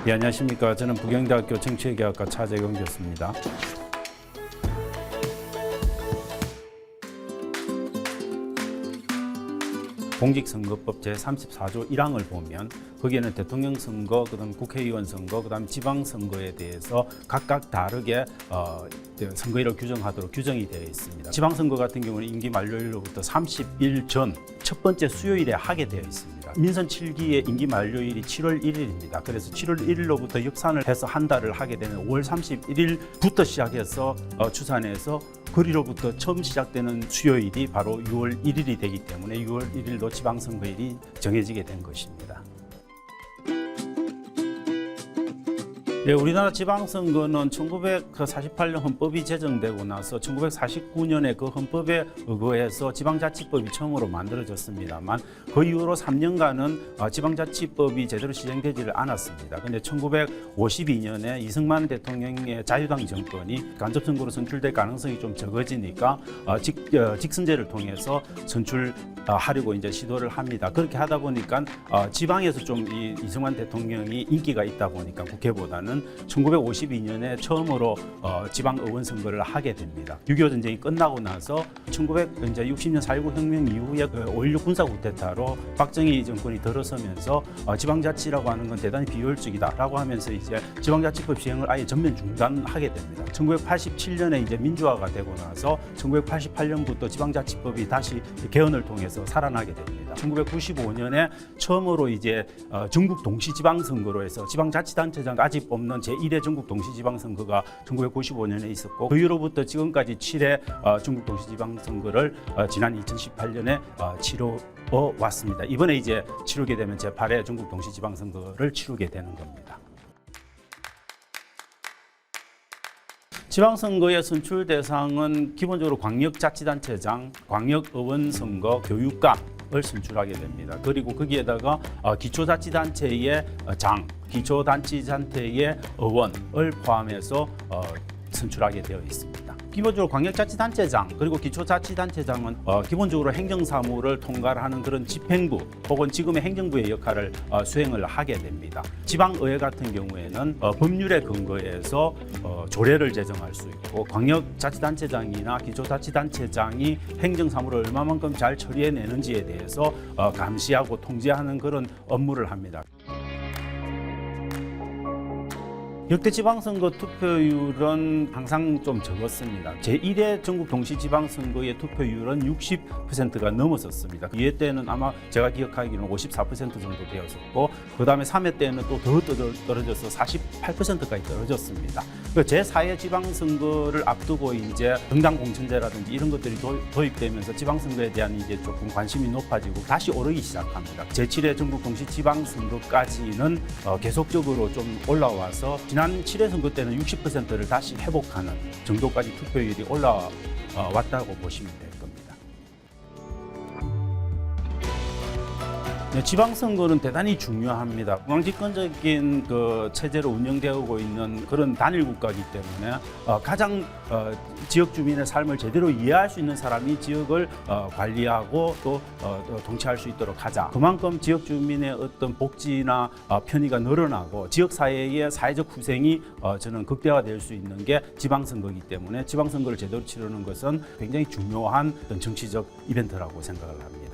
예, 안녕하십니까. 저는 부경대학교 정치외교학과 차재경 교수입니다. 공직선거법 제34조 1항을 보면 거기에는 대통령 선거, 그다음 국회의원 선거, 그다음 지방선거에 대해서 각각 다르게 선거일을 규정하도록 규정이 되어 있습니다. 지방선거 같은 경우는 임기 만료일로부터 30일 전 첫 번째 수요일에 하게 되어 있습니다. 민선 7기의 임기 만료일이 7월 1일입니다. 그래서 7월 1일로부터 역산을 해서 한 달을 하게 되는 5월 31일부터 시작해서 추산해서 그리로부터 처음 시작되는 수요일이 바로 6월 1일이 되기 때문에 6월 1일로 지방선거일이 정해지게 된 것입니다. 네, 우리나라 지방선거는 1948년 헌법이 제정되고 나서 1949년에 그 헌법에 의거해서 지방자치법이 처음으로 만들어졌습니다만 그 이후로 3년간은 지방자치법이 제대로 시행되지를 않았습니다. 그런데 1952년에 이승만 대통령의 자유당 정권이 간접선거로 선출될 가능성이 좀 적어지니까 직선제를 통해서 선출하려고 이제 시도를 합니다. 그렇게 하다 보니까 지방에서 좀 이승만 대통령이 인기가 있다 보니까 국회보다는 1952년에 처음으로 지방의원 선거를 하게 됩니다. 6.25 전쟁이 끝나고 나서 1960년 4.19 혁명 이후에 5.16 군사 쿠데타로 박정희 정권이 들어서면서 지방자치라고 하는 건 대단히 비효율적이다라고 하면서 이제 지방자치법 시행을 아예 전면 중단하게 됩니다. 1987년에 이제 민주화가 되고 나서 1988년부터 지방자치법이 다시 개헌을 통해서 살아나게 됩니다. 1995년에 처음으로 이제 전국 동시지방선거로 해서 지방자치단체장까지 뽑는 제1회 전국 동시지방선거가 1995년에 있었고 그 이후로부터 지금까지 7회 전국 동시지방선거를 지난 2018년에 치러 왔습니다. 이번에 이제 치르게 되면 제8회 전국 동시지방선거를 치르게 되는 겁니다. 지방선거의 선출 대상은 기본적으로 광역자치단체장, 광역의원선거, 교육감을 선출하게 됩니다. 그리고 거기에다가 기초자치단체의 장, 기초자치단체의 의원을 포함해서 선출하게 되어 있습니다. 기본적으로 광역자치단체장 그리고 기초자치단체장은 기본적으로 행정사무를 통괄하는 그런 집행부 혹은 지금의 행정부의 역할을 수행을 하게 됩니다. 지방의회 같은 경우에는 법률에 근거해서 조례를 제정할 수 있고 광역자치단체장이나 기초자치단체장이 행정사무를 얼마만큼 잘 처리해내는지에 대해서 감시하고 통제하는 그런 업무를 합니다. 역대 지방선거 투표율은 항상 좀 적었습니다. 제1회 전국 동시지방선거의 투표율은 60%가 넘었었습니다. 2회 때는 아마 제가 기억하기로는 54% 정도 되었었고 그 다음에 3회 때는 또 더 떨어져서 48%까지 떨어졌습니다. 제4회 지방선거를 앞두고 이제 정당 공천제라든지 이런 것들이 도입되면서 지방선거에 대한 이제 조금 관심이 높아지고 다시 오르기 시작합니다. 제7회 전국 동시지방선거까지는 계속적으로 좀 올라와서 지난 7회 선거 때는 60%를 다시 회복하는 정도까지 투표율이 올라왔다고 보시면 될 겁니다. 네, 지방선거는 대단히 중요합니다. 중앙집권적인 그 체제로 운영되고 있는 그런 단일 국가이기 때문에 가장 지역 주민의 삶을 제대로 이해할 수 있는 사람이 지역을 관리하고 또 통치할 수 있도록 하자. 그만큼 지역 주민의 어떤 복지나 편의가 늘어나고 지역 사회의 사회적 후생이 저는 극대화될 수 있는 게 지방선거이기 때문에 지방선거를 제대로 치르는 것은 굉장히 중요한 어떤 정치적 이벤트라고 생각을 합니다.